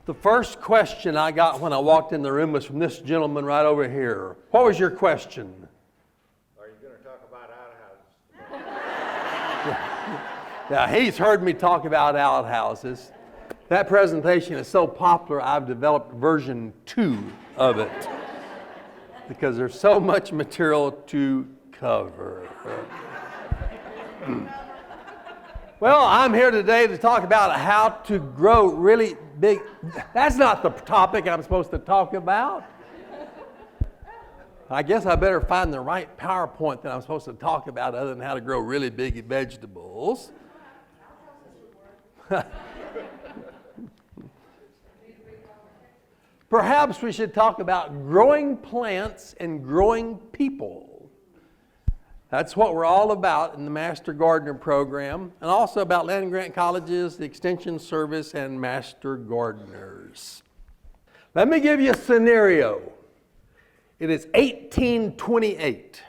The first question I got when I walked in the room was from this gentleman right over here. What was your question? Are you going to talk about outhouses? Yeah, he's heard me talk about outhouses. That presentation is so popular, I've developed version 2 of it because there's so much material to cover. Well, I'm here today to talk about how to grow really big. That's not the topic I'm supposed to talk about. I guess I better find the right PowerPoint that I'm supposed to talk about other than how to grow really big vegetables. Perhaps we should talk about growing plants and growing people. That's what we're all about in the Master Gardener program, and also about land grant colleges, the Extension Service, and Master Gardeners. Let me give you a scenario. It is 1828.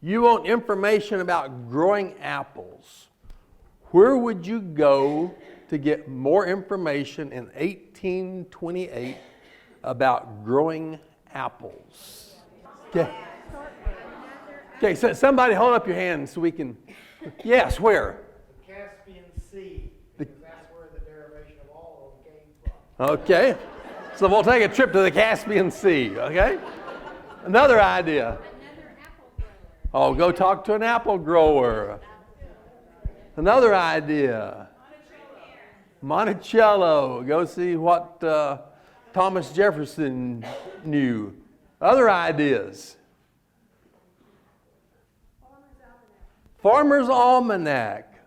You want information about growing apples. Where would you go to get more information in 1828 about growing apples? Okay, so somebody hold up your hand so we can. Yes, where? The Caspian Sea, because that's where the derivation of all of them came from. Okay, so we'll take a trip to the Caspian Sea, okay? Another idea. Another apple grower. Oh, go talk to an apple grower. Another idea. Monticello. Go see what Thomas Jefferson knew. Other ideas. Farmers Almanac.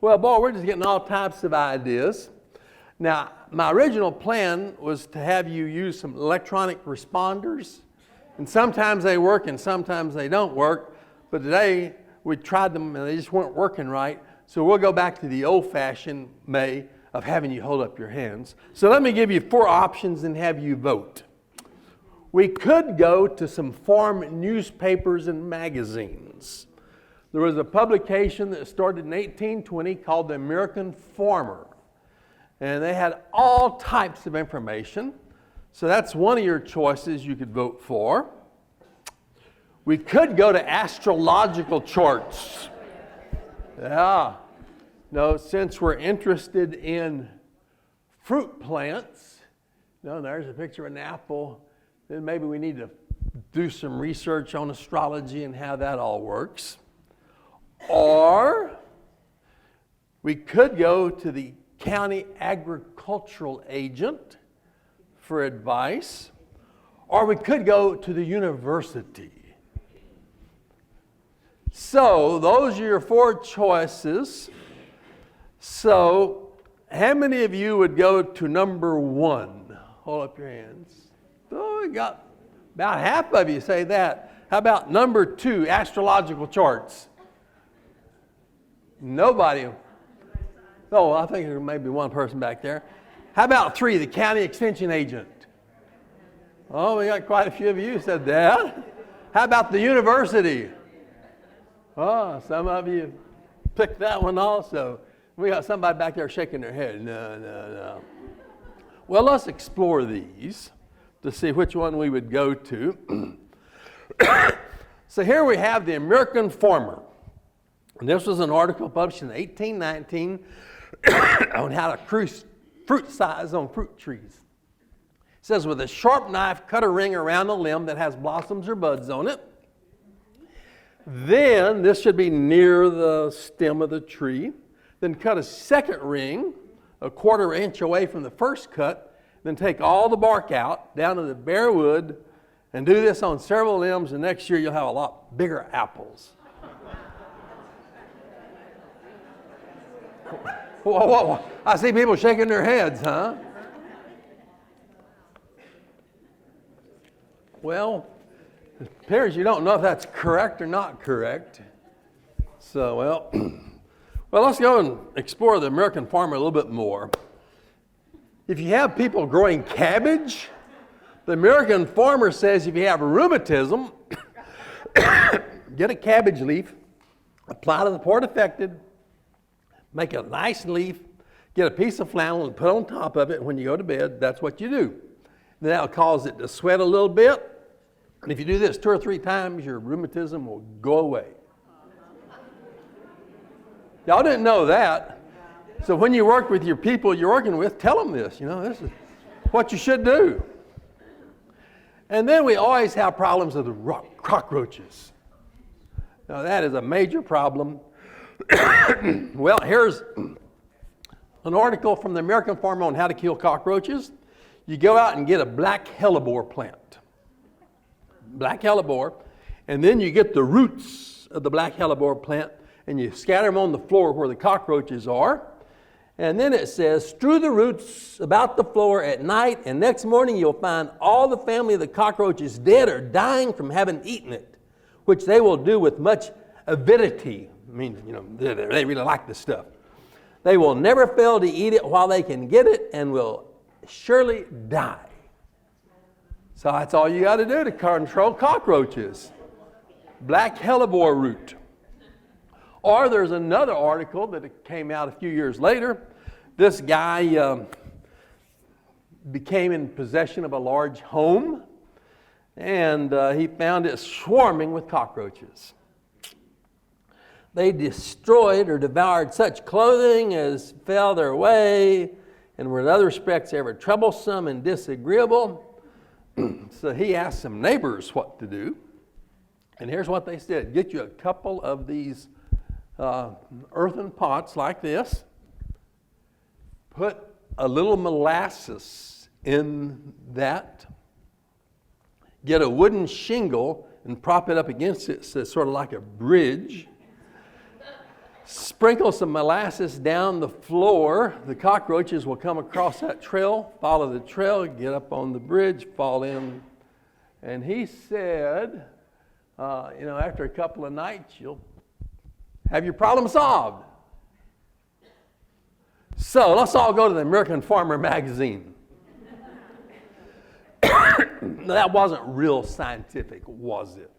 Well, boy, we're just getting all types of ideas. Now, my original plan was to have you use some electronic responders. And sometimes they work and sometimes they don't work. But today, we tried them and they just weren't working right. So we'll go back to the old-fashioned way of having you hold up your hands. So let me give you 4 options and have you vote. We could go to some farm newspapers and magazines. There was a publication that started in 1820 called the American Farmer. And they had all types of information. So that's one of your choices you could vote for. We could go to astrological charts. Yeah. No, since we're interested in fruit plants, there's a picture of an apple, then maybe we need to do some research on astrology and how that all works. Or we could go to the county agricultural agent for advice, or we could go to the university. So those are your 4 choices. So how many of you would go to number 1? Hold up your hands. Oh, we got about half of you say that. How about number 2, astrological charts? Nobody. Oh, I think there may be one person back there. How about 3, the county extension agent? Oh, we got quite a few of you who said that. How about the university? Oh, some of you picked that one also. We got somebody back there shaking their head. No. Well, let's explore these to see which one we would go to. So here we have the American Farmer. And this was an article published in 1819 on how to increase fruit size on fruit trees. It says, with a sharp knife, cut a ring around a limb that has blossoms or buds on it. Then, this should be near the stem of the tree. Then cut a second ring, a 1/4 inch away from the first cut. Then take all the bark out, down to the bare wood, and do this on several limbs, and next year you'll have a lot bigger apples. Whoa. I see people shaking their heads, huh? Well, it appears you don't know if that's correct or not correct. So, well, let's go and explore the American Farmer a little bit more. If you have people growing cabbage, the American Farmer says if you have rheumatism, get a cabbage leaf, apply to the part affected, make a nice leaf, Get a piece of flannel and put on top of it when you go to bed. That's what you do. Then that'll cause it to sweat a little bit. And if you do this 2 or 3 times, your rheumatism will go away. Y'all didn't know that. So when you work with your people you're working with, tell them this. This is what you should do. And then we always have problems with the cockroaches. Now that is a major problem. Well, here's an article from the American Farmer on how to kill cockroaches. You go out and get a black hellebore plant. Black hellebore. And then you get the roots of the black hellebore plant and you scatter them on the floor where the cockroaches are. And then it says, strew the roots about the floor at night, and next morning you'll find all the family of the cockroaches dead or dying from having eaten it, which they will do with much avidity. I mean, they really like this stuff. They will never fail to eat it while they can get it and will surely die. So that's all you got to do to control cockroaches. Black hellebore root. Or there's another article that came out a few years later. This guy became in possession of a large home, and he found it swarming with cockroaches. They destroyed or devoured such clothing as fell their way and were in other respects ever troublesome and disagreeable. So he asked some neighbors what to do. And here's what they said. Get you a couple of these earthen pots like this. Put a little molasses in that. Get a wooden shingle and prop it up against it so it's sort of like a bridge. Sprinkle some molasses down the floor. The cockroaches will come across that trail, follow the trail, get up on the bridge, fall in. And he said, after a couple of nights, you'll have your problem solved. So let's all go to the American Farmer magazine. That wasn't real scientific, was it?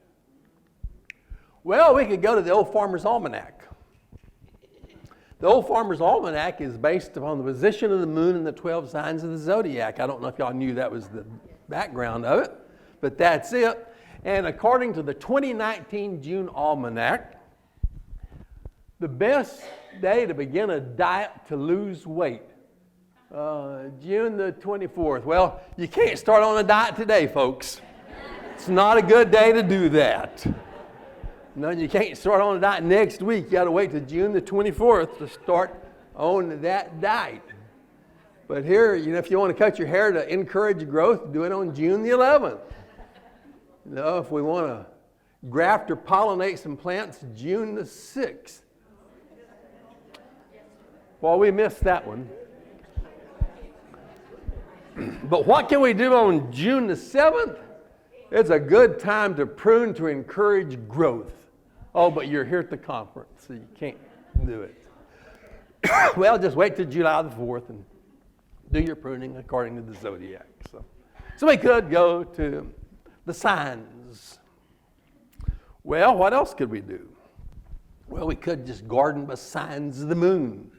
Well, we could go to the old Farmers Almanac. The old Farmers Almanac is based upon the position of the moon and the 12 signs of the zodiac. I don't know if y'all knew that was the background of it, but that's it. And according to the 2019 June Almanac, the best day to begin a diet to lose weight, June the 24th. Well, you can't start on a diet today, folks. It's not a good day to do that. No, you can't start on a diet next week. You got to wait till June the 24th to start on that diet. But here, if you want to cut your hair to encourage growth, do it on June the 11th. If we want to graft or pollinate some plants, June the 6th. Well, we missed that one. But what can we do on June the 7th? It's a good time to prune to encourage growth. Oh, but you're here at the conference, so you can't do it. Well, just wait till July the 4th and do your pruning according to the zodiac. So we could go to the signs. Well, what else could we do? Well, we could just garden by signs of the moon.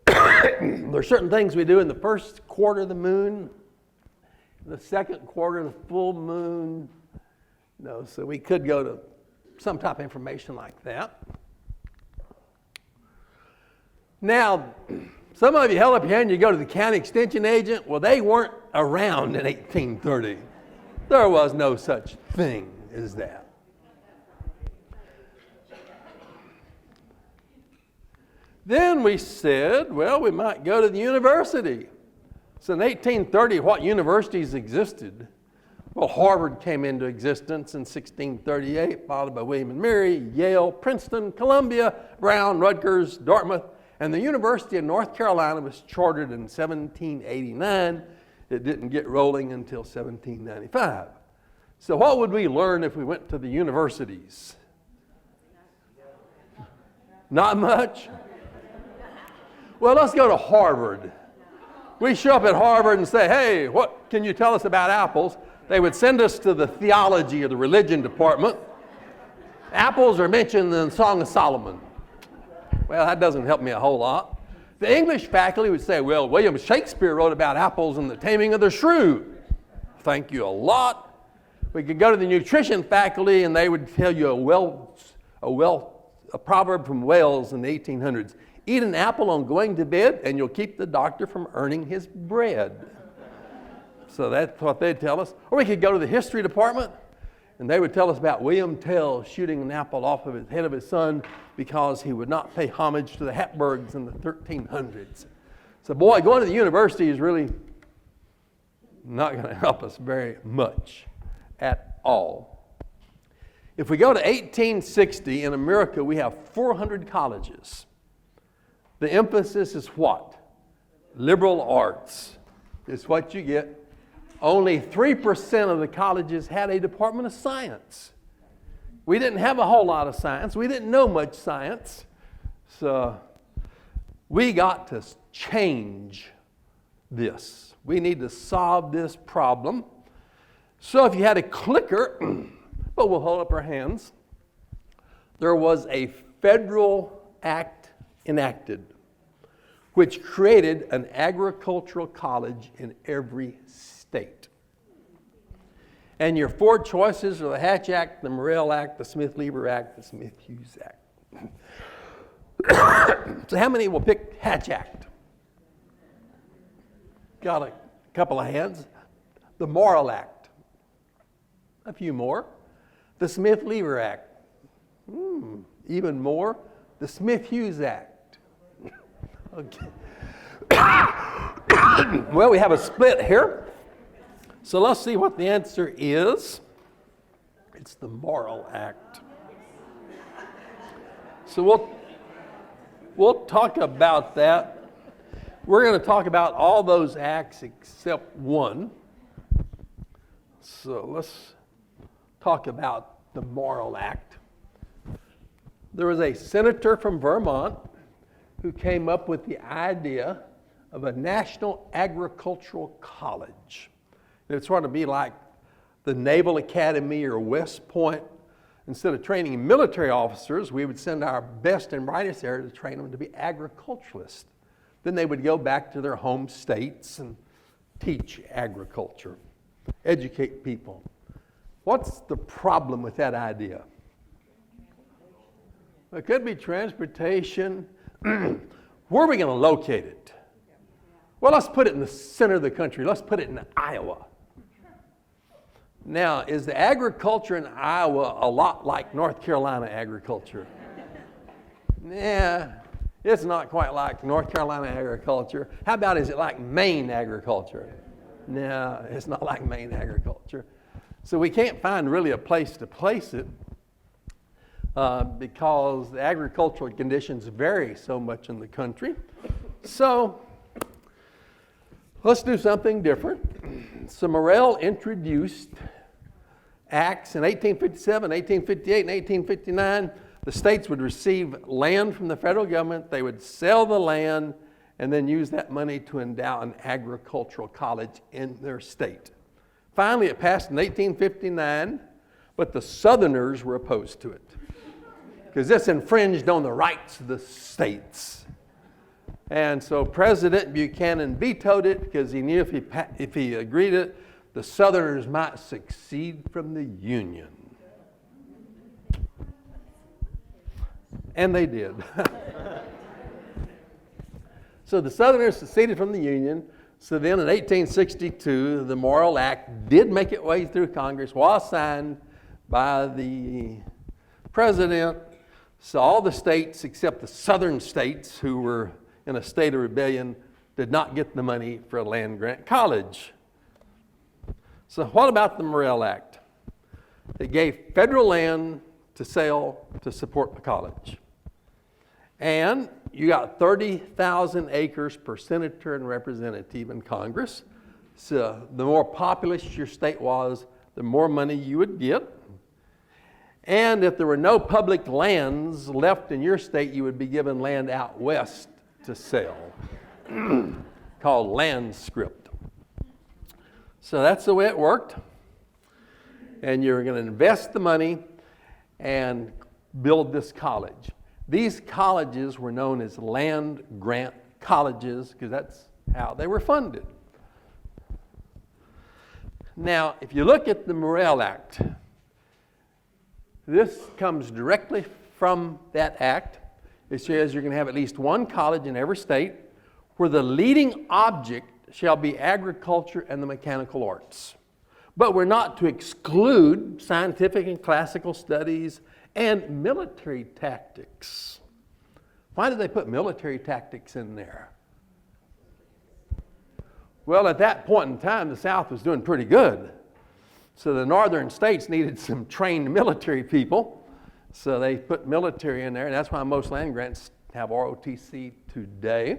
There are certain things we do in the first quarter of the moon, the second quarter of the full moon. So we could go to some type of information like that. Now, some of you held up your hand, you go to the county extension agent. Well, they weren't around in 1830. There was no such thing as that. Then we said, well, we might go to the university. So in 1830, what universities existed? Well, Harvard came into existence in 1638, followed by William and Mary, Yale, Princeton, Columbia, Brown, Rutgers, Dartmouth, and the University of North Carolina was chartered in 1789. It didn't get rolling until 1795. So what would we learn if we went to the universities? Not much. Well, let's go to Harvard. We show up at Harvard and say, hey, what can you tell us about apples? They would send us to the theology or the religion department. Apples are mentioned in the Song of Solomon. Well, that doesn't help me a whole lot. The English faculty would say, well, William Shakespeare wrote about apples and the taming of the shrew. Thank you a lot. We could go to the nutrition faculty and they would tell you a proverb from Wales in the 1800s. Eat an apple on going to bed and you'll keep the doctor from earning his bread. So that's what they'd tell us. Or we could go to the history department and they would tell us about William Tell shooting an apple off of the head of his son because he would not pay homage to the Hapsburgs in the 1300s. So boy, going to the university is really not going to help us very much at all. If we go to 1860, in America, we have 400 colleges. The emphasis is what? Liberal arts is what you get. Only 3% of the colleges had a department of science. We didn't have a whole lot of science. We didn't know much science. So we got to change this. We need to solve this problem. So if you had a clicker, but we'll hold up our hands, there was a federal act enacted which created an agricultural college in every state. And your four choices are the Hatch Act, the Morrill Act, the Smith-Lever Act, the Smith-Hughes Act. So how many will pick Hatch Act? Got a couple of hands. The Morrill Act. A few more. The Smith-Lever Act. Even more. The Smith-Hughes Act. Okay. Well, we have a split here. So let's see what the answer is. It's the Morrill Act. So we'll talk about that. We're going to talk about all those acts except one. So let's talk about the Morrill Act. There was a senator from Vermont who came up with the idea of a national agricultural college. It'd sort of be like the Naval Academy or West Point. Instead of training military officers, we would send our best and brightest there to train them to be agriculturalists. Then they would go back to their home states and teach agriculture, educate people. What's the problem with that idea? It could be transportation. Where are we going to locate it? Well, let's put it in the center of the country. Let's put it in Iowa. Now, is the agriculture in Iowa a lot like North Carolina agriculture? Yeah, it's not quite like North Carolina agriculture. How about, is it like Maine agriculture? No, it's not like Maine agriculture. So we can't find really a place to place it because the agricultural conditions vary so much in the country. So let's do something different. So Morrill introduced acts in 1857, 1858, and 1859. The states would receive land from the federal government. They would sell the land and then use that money to endow an agricultural college in their state. Finally, it passed in 1859, but the Southerners were opposed to it because this infringed on the rights of the states. And so President Buchanan vetoed it because he knew if he agreed it, the Southerners might secede from the Union. And they did. So the Southerners seceded from the Union. So then in 1862, the Morrill Act did make its way through Congress, was signed by the president. So all the states except the southern states who were in a state of rebellion did not get the money for a land grant college. So what about the Morrill Act? It gave federal land to sell to support the college. And you got 30,000 acres per senator and representative in Congress. So the more populous your state was, the more money you would get. And if there were no public lands left in your state, you would be given land out west to sell, called land script. So that's the way it worked. And you're going to invest the money and build this college. These colleges were known as land grant colleges because that's how they were funded. Now, if you look at the Morrill Act, this comes directly from that act. It says you're going to have at least one college in every state where the leading object shall be agriculture and the mechanical arts. But we're not to exclude scientific and classical studies and military tactics. Why did they put military tactics in there? Well, at that point in time, the South was doing pretty good. So the northern states needed some trained military people. So they put military in there, and that's why most land grants have ROTC today.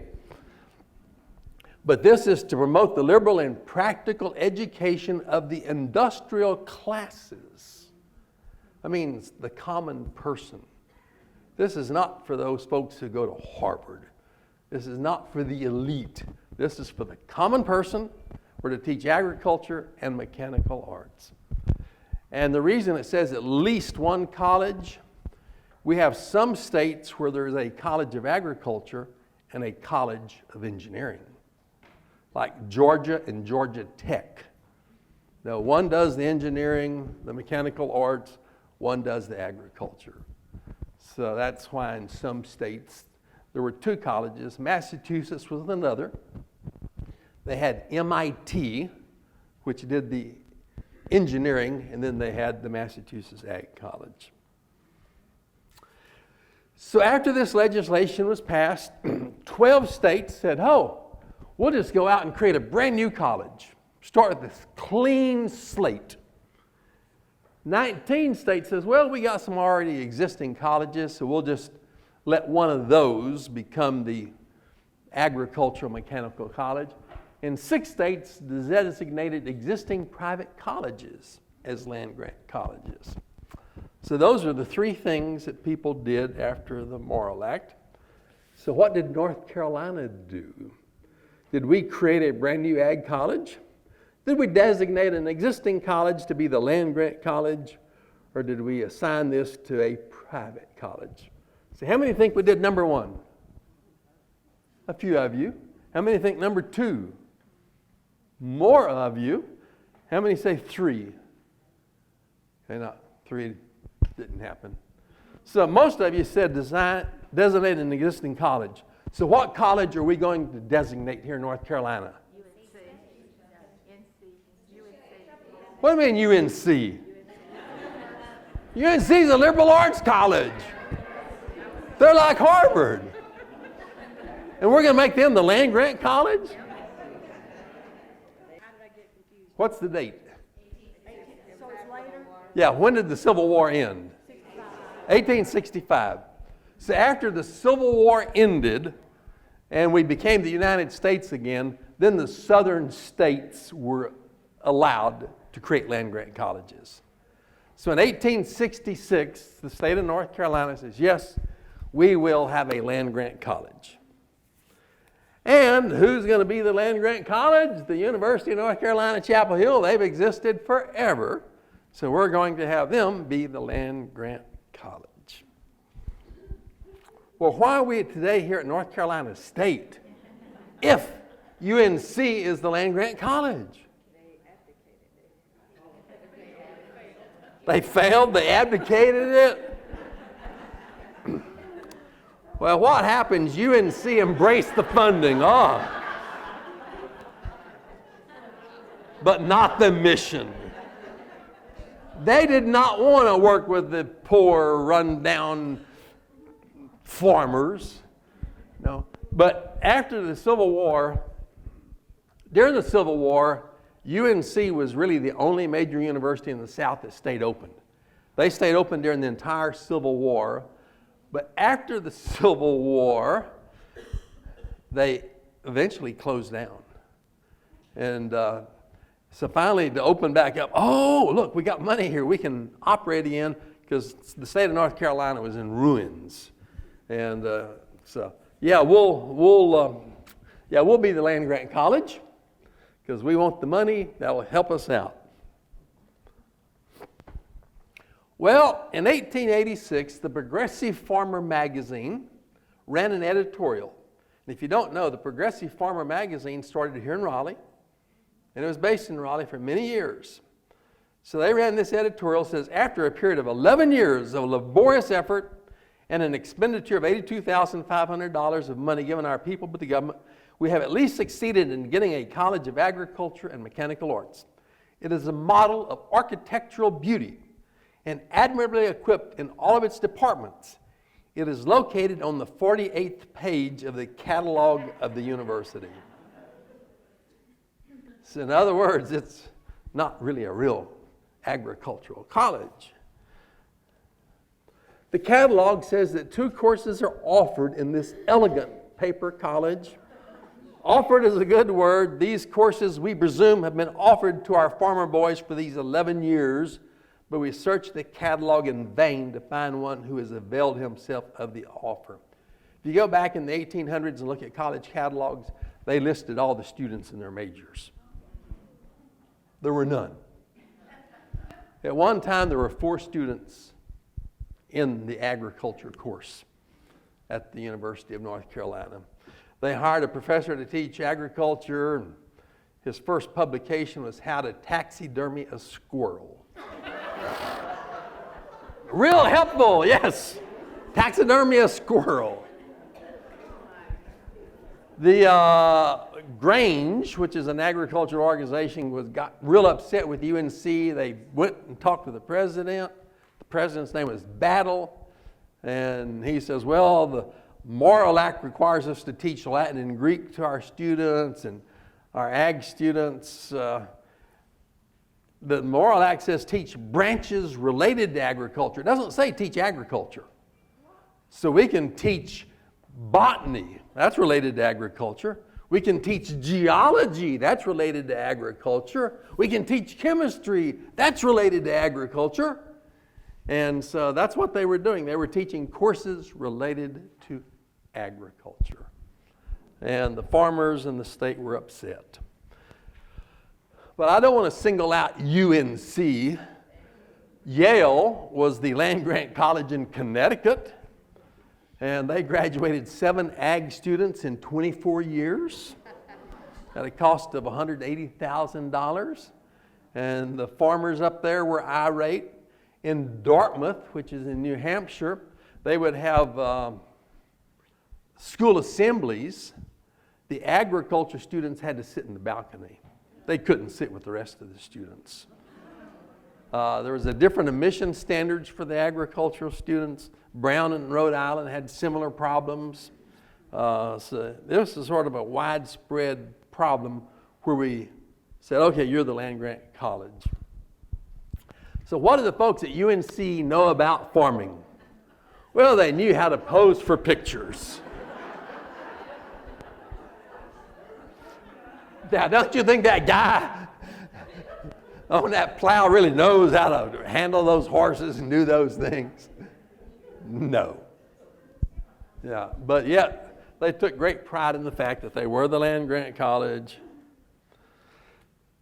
But this is to promote the liberal and practical education of the industrial classes. That means the common person. This is not for those folks who go to Harvard. This is not for the elite. This is for the common person. We're to teach agriculture and mechanical arts. And the reason it says at least one college, we have some states where there's a college of agriculture and a college of engineering, like Georgia and Georgia Tech. Now, one does the engineering, the mechanical arts, one does the agriculture. So that's why in some states there were two colleges. Massachusetts was another. They had MIT, which did the engineering, and then they had the Massachusetts Ag College. So after this legislation was passed, 12 states said, oh, we'll just go out and create a brand new college. Start with this clean slate. 19 states says, well, we got some already existing colleges, so we'll just let one of those become the agricultural mechanical college. And 6 states designated existing private colleges as land-grant colleges. So those are the 3 things that people did after the Morrill Act. So what did North Carolina do? Did we create a brand new ag college? Did we designate an existing college to be the land-grant college? Or did we assign this to a private college? So how many think we did number 1? A few of you. How many think number 2? More of you. How many say 3? Okay, not 3 didn't happen. So most of you said designate an existing college. So what college are we going to designate here in North Carolina? What do you mean UNC? UNC is a liberal arts college. They're like Harvard. And we're going to make them the land-grant college? What's the date? So it's later? Yeah, when did the Civil War end? 1865. So after the Civil War ended and we became the United States again, then the southern states were allowed to create land-grant colleges. So in 1866, the state of North Carolina says, yes, we will have a land-grant college. And who's going to be the land-grant college? The University of North Carolina, Chapel Hill. They've existed forever. So we're going to have them be the land-grant college. Well, why are we today here at North Carolina State if UNC is the land-grant college? They failed, they abdicated it. Well, what happens? UNC embraced the funding, but not the mission. They did not want to work with the poor, run-down farmers. No. But after the Civil War, during the Civil War, UNC was really the only major university in the South that stayed open. They stayed open during the entire Civil War. But after the Civil War, they eventually closed down. And so finally to open back up, oh, look, we got money here. We can operate again because the state of North Carolina was in ruins. And so, yeah, we'll be the land-grant college because we want the money that will help us out. Well, in 1886, the Progressive Farmer magazine ran an editorial. And if you don't know, the Progressive Farmer magazine started here in Raleigh, and it was based in Raleigh for many years. So they ran this editorial that says, after a period of 11 years of laborious effort and an expenditure of $82,500 of money given our people by the government, we have at least succeeded in getting a College of Agriculture and Mechanical Arts. It is a model of architectural beauty and admirably equipped in all of its departments. It is located on the 48th page of the catalog of the university. So in other words, it's not really a real agricultural college. The catalog says that 2 courses are offered in this elegant paper college. Offered is a good word. These courses, we presume, have been offered to our farmer boys for these 11 years, but we searched the catalog in vain to find one who has availed himself of the offer. If you go back in the 1800s and look at college catalogs, they listed all the students in their majors. There were none. At one time, there were 4 students in the agriculture course at the University of North Carolina. They hired a professor to teach agriculture, and his first publication was How to Taxidermy a Squirrel. Real helpful, yes. Taxidermy a squirrel. The Grange, which is an agricultural organization, got real upset with UNC. They went and talked to the president. The president's name was Battle. And he says, well, the Morrill Act requires us to teach Latin and Greek to our students and our ag students. The Morrill Act says teach branches related to agriculture. It doesn't say teach agriculture. So we can teach botany, that's related to agriculture. We can teach geology, that's related to agriculture. We can teach chemistry, that's related to agriculture. And so that's what they were doing. They were teaching courses related to agriculture. And the farmers in the state were upset. But I don't want to single out UNC. Yale was the land-grant college in Connecticut, and they graduated 7 ag students in 24 years at a cost of $180,000. And the farmers up there were irate. In Dartmouth, which is in New Hampshire, they would have school assemblies. The agriculture students had to sit in the balcony. They couldn't sit with the rest of the students. There was a different admission standards for the agricultural students. Brown in Rhode Island had similar problems. So this is sort of a widespread problem where we said, okay, you're the land-grant college. So what do the folks at UNC know about farming? Well, they knew how to pose for pictures. Now, don't you think that guy on that plow really knows how to handle those horses and do those things? No. Yeah, but yet they took great pride in the fact that they were the land-grant college.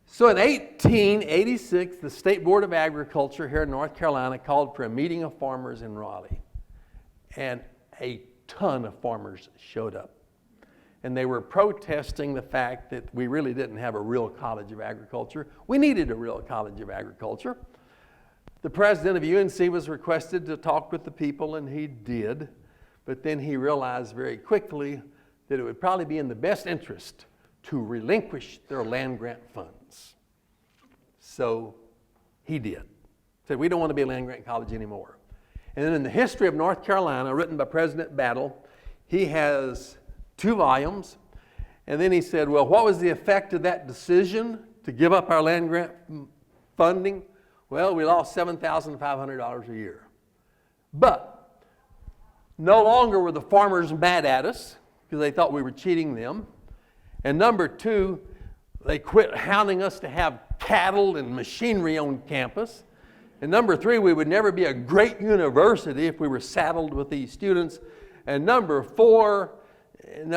So in 1886, the State Board of Agriculture here in North Carolina called for a meeting of farmers in Raleigh. And a ton of farmers showed up. And they were protesting the fact that we really didn't have a real college of agriculture. We needed a real college of agriculture. The president of UNC was requested to talk with the people, and he did. But then he realized very quickly that it would probably be in the best interest to relinquish their land-grant funds. So he did. Said, we don't want to be a land-grant college anymore. And then in the history of North Carolina, written by President Battle, he has 2 volumes. And then he said, well, what was the effect of that decision to give up our land-grant funding? Well, we lost $7,500 a year. But no longer were the farmers mad at us because they thought we were cheating them. And number 2, they quit hounding us to have cattle and machinery on campus. And number 3, we would never be a great university if we were saddled with these students. And number 4, it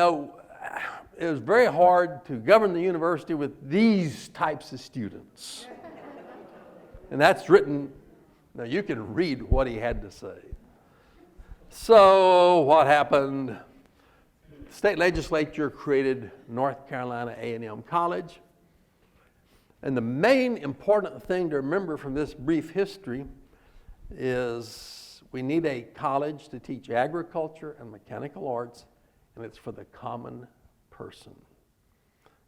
was very hard to govern the university with these types of students. And that's written, now you can read what he had to say. So what happened? the state legislature created North Carolina A&M College. And the main important thing to remember from this brief history is we need a college to teach agriculture and mechanical arts, and it's for the common person.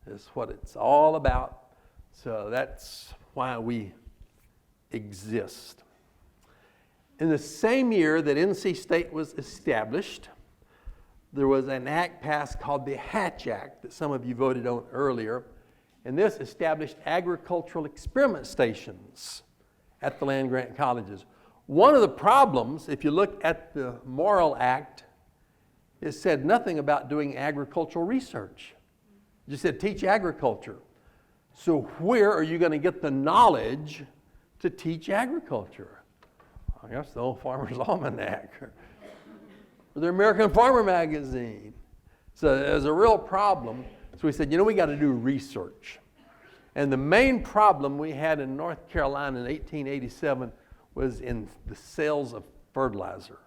It's what it's all about. So that's why we exist. In the same year that NC State was established, there was an act passed called the Hatch Act that some of you voted on earlier, and this established agricultural experiment stations at the land-grant colleges. One of the problems, if you look at the Morrill Act, it said nothing about doing agricultural research. It just said teach agriculture. So where are you going to get the knowledge to teach agriculture? I guess the old Farmers Almanac or the American Farmer magazine. So there's a real problem. So we said, we got to do research. And the main problem we had in North Carolina in 1887 was in the sales of fertilizer.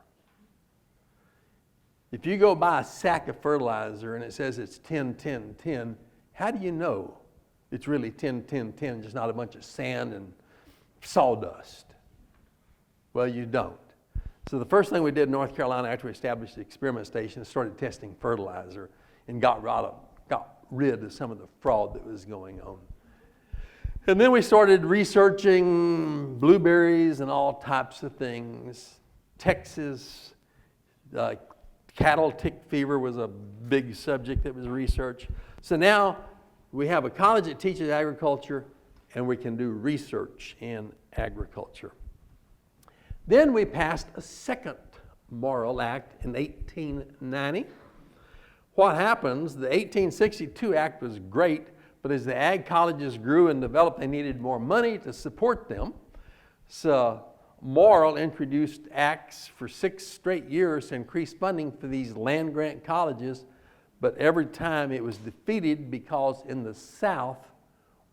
If you go buy a sack of fertilizer and it says it's 10, 10, 10, how do you know it's really 10, 10, 10, just not a bunch of sand and sawdust? Well, you don't. So the first thing we did in North Carolina after we established the experiment station is started testing fertilizer and got rid of some of the fraud that was going on. And then we started researching blueberries and all types of things. Texas, cattle tick fever was a big subject that was researched. So now we have a college that teaches agriculture, and we can do research in agriculture. Then we passed a second Morrill Act in 1890. What happens, the 1862 Act was great, but as the ag colleges grew and developed, they needed more money to support them. So Morrill introduced acts for 6 straight years to increase funding for these land-grant colleges, but every time it was defeated because in the South,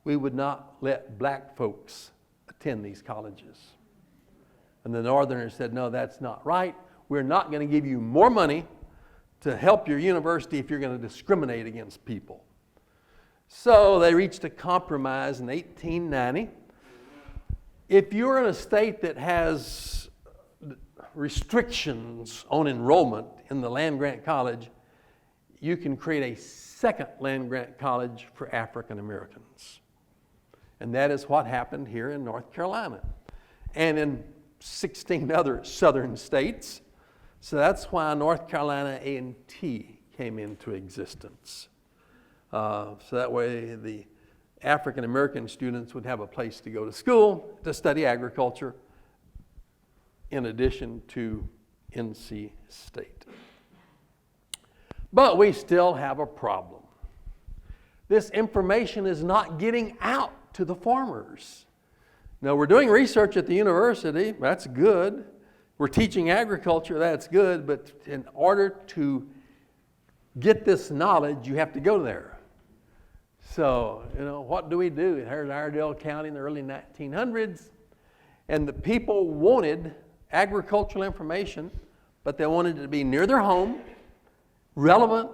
we would not let black folks attend these colleges. And the Northerners said, no, that's not right. We're not going to give you more money to help your university if you're going to discriminate against people. So they reached a compromise in 1890. If you're in a state that has restrictions on enrollment in the land-grant college, you can create a second land-grant college for African Americans. And that is what happened here in North Carolina and in 16 other southern states. So that's why North Carolina A&T came into existence. So that way the African American students would have a place to go to school to study agriculture in addition to NC State. But we still have a problem. This information is not getting out to the farmers. Now, we're doing research at the university, that's good. We're teaching agriculture, that's good, but in order to get this knowledge, you have to go there. So, what do? Here's Iredell County in the early 1900s, and the people wanted agricultural information, but they wanted it to be near their home, relevant,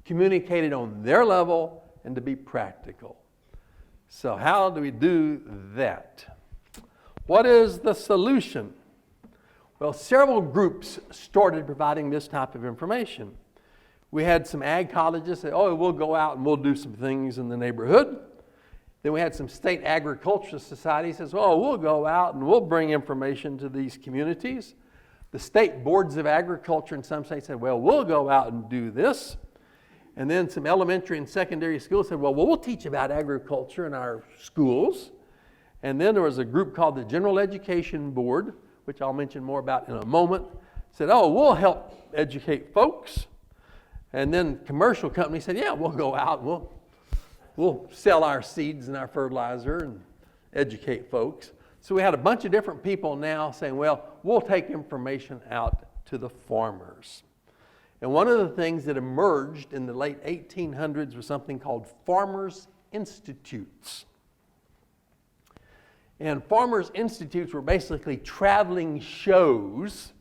communicated on their level, and to be practical. So how do we do that? What is the solution? Well, several groups started providing this type of information. We had some ag colleges say, we'll go out and we'll do some things in the neighborhood. Then we had some state agricultural societies that says, we'll go out and we'll bring information to these communities. The state boards of agriculture in some states said, we'll go out and do this. And then some elementary and secondary schools said, we'll teach about agriculture in our schools. And then there was a group called the General Education Board, which I'll mention more about in a moment, said, we'll help educate folks. And then commercial companies said, we'll go out and we'll sell our seeds and our fertilizer and educate folks. So we had a bunch of different people now saying, we'll take information out to the farmers. And one of the things that emerged in the late 1800s was something called Farmers Institutes. And Farmers Institutes were basically traveling shows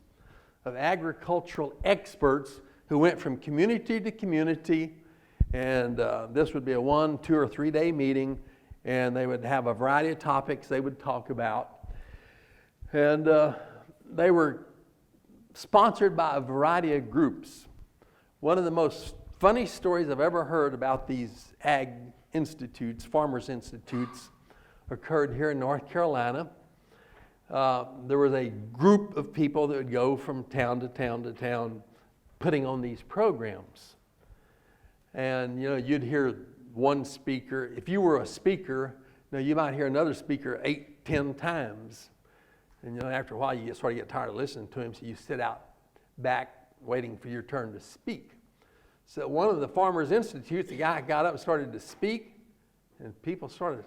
of agricultural experts who went from community to community, and this would be a 1, 2, or 3 day meeting, and they would have a variety of topics they would talk about. And they were sponsored by a variety of groups. One of the most funny stories I've ever heard about these ag institutes, farmers institutes, occurred here in North Carolina. There was a group of people that would go from town to town to town putting on these programs. And you'd hear one speaker. If you were a speaker, you might hear another speaker 8, 10 times. And after a while you sort of get tired of listening to him, so you sit out back waiting for your turn to speak. So one of the Farmers Institutes, the guy got up and started to speak, and people sort of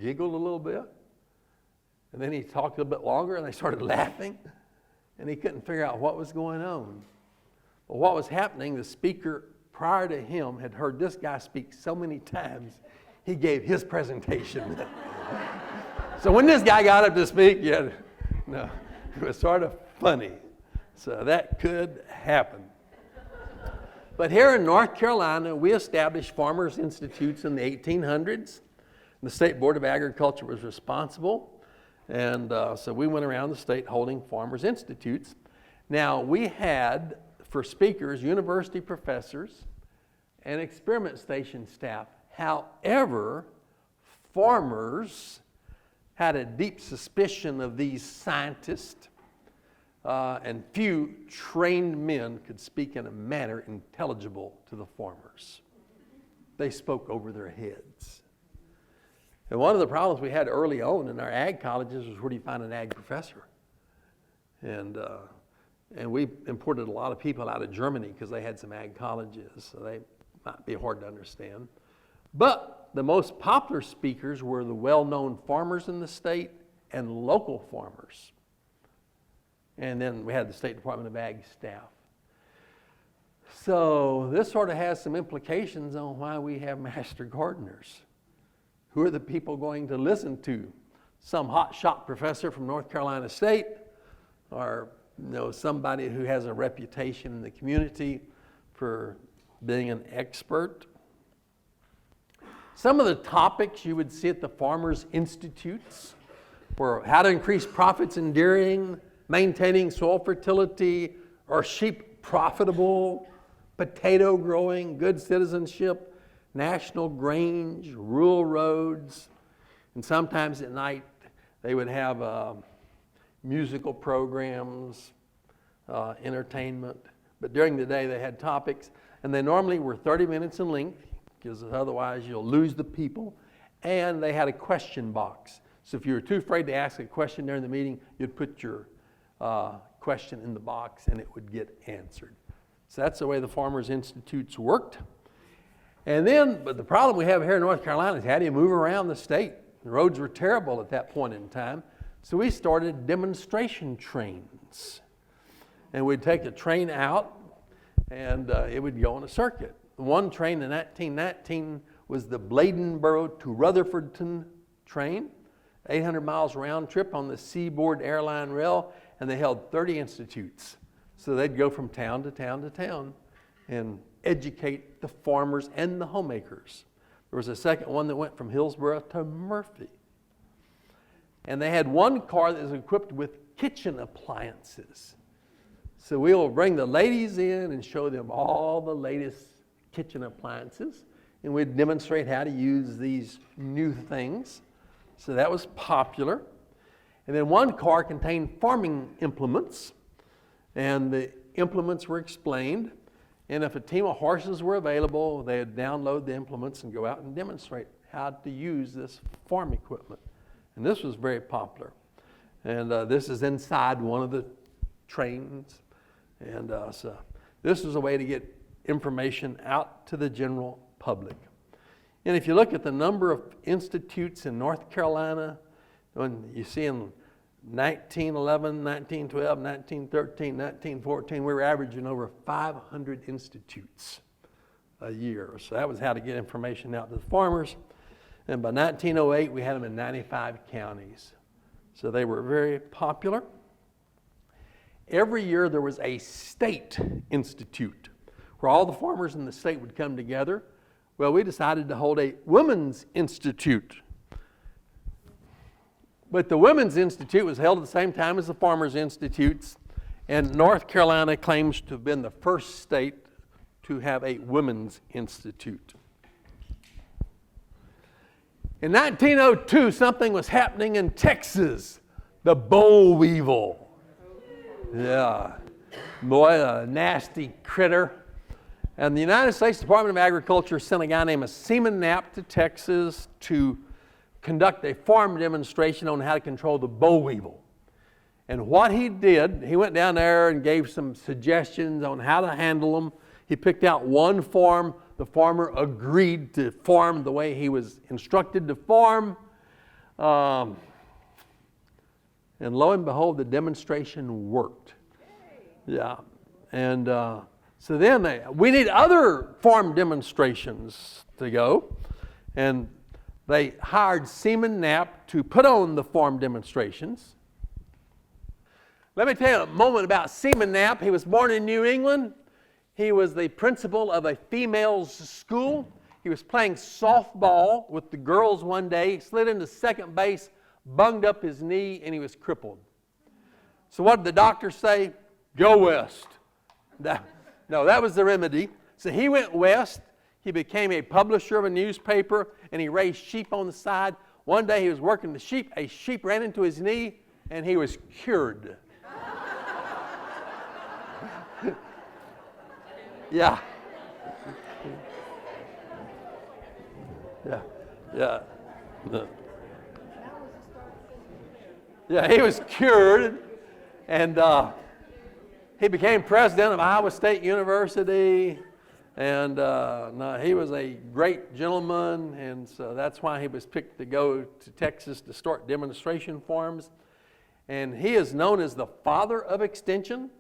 giggled a little bit. And then he talked a little bit longer, and they started laughing, and he couldn't figure out what was going on. But what was happening, the speaker prior to him had heard this guy speak so many times, he gave his presentation. So when this guy got up to speak, it was sort of funny. So that could happen. But here in North Carolina, we established Farmers Institutes in the 1800s. The State Board of Agriculture was responsible. And so we went around the state holding Farmers Institutes. Now, we had, for speakers, university professors and experiment station staff. However, farmers had a deep suspicion of these scientists, and few trained men could speak in a manner intelligible to the farmers. They spoke over their heads. And one of the problems we had early on in our ag colleges was, where do you find an ag professor? And we imported a lot of people out of Germany because they had some ag colleges, so they might be hard to understand. But the most popular speakers were the well-known farmers in the state and local farmers. And then we had the State Department of Ag staff. So this sort of has some implications on why we have master gardeners. Who are the people going to listen to? Some hotshot professor from North Carolina State, or somebody who has a reputation in the community for being an expert? Some of the topics you would see at the Farmers Institutes were how to increase profits in dairying, maintaining soil fertility, are sheep profitable, potato growing, good citizenship, national grange, rural roads, and sometimes at night they would have musical programs, entertainment, but during the day they had topics, and they normally were 30 minutes in length, because otherwise you'll lose the people, and they had a question box. So if you were too afraid to ask a question during the meeting, you'd put your question in the box and it would get answered. So that's the way the Farmers Institutes worked. And then, but the problem we have here in North Carolina is, how do you move around the state? The roads were terrible at that point in time. So we started demonstration trains. And we'd take a train out and it would go on a circuit. One train in 1919 was the Bladenboro to Rutherfordton train, 800 miles round trip on the Seaboard Airline Rail, and they held 30 institutes. So they'd go from town to town to town and educate the farmers and the homemakers. There was a second one that went from Hillsborough to Murphy. And they had one car that was equipped with kitchen appliances. So we'll bring the ladies in and show them all the latest kitchen appliances, and we'd demonstrate how to use these new things. So that was popular. And then one car contained farming implements, and the implements were explained. And if a team of horses were available, they'd download the implements and go out and demonstrate how to use this farm equipment. And this was very popular. And this is inside one of the trains. And so this was a way to get information out to the general public. And if you look at the number of institutes in North Carolina, when you see in 1911, 1912, 1913, 1914, we were averaging over 500 institutes a year. So that was how to get information out to the farmers. And by 1908, we had them in 95 counties. So they were very popular. every year there was a state institute where all the farmers in the state would come together. Well, we decided to hold a women's institute. But the Women's Institute was held at the same time as the Farmers Institutes, and North Carolina claims to have been the first state to have a Women's Institute. In 1902, something was happening in Texas, the boll weevil. Yeah, boy, a nasty critter. And the United States Department of Agriculture sent a guy named Seaman Knapp to Texas to conduct a farm demonstration on how to control the boll weevil. And what he did, he went down there and gave some suggestions on how to handle them. He picked out one farm. The farmer agreed to farm the way he was instructed to farm. And lo and behold, the demonstration worked. Yeah. And so then we need other farm demonstrations to go. And they hired Seaman Knapp to put on the farm demonstrations. Let me tell you a moment about Seaman Knapp. He was born in New England. He was the principal of a females' school. He was playing softball with the girls one day, slid into second base, bunged up his knee, and he was crippled. So what did the doctor say? Go west. That was the remedy. So he went west. He became a publisher of a newspaper, and he raised sheep on the side. One day he was working the sheep. A sheep ran into his knee, and he was cured. Yeah. Yeah. Yeah, he was cured, and he became president of Iowa State University. And he was a great gentleman, and so that's why he was picked to go to Texas to start demonstration farms. And he is known as the father of extension.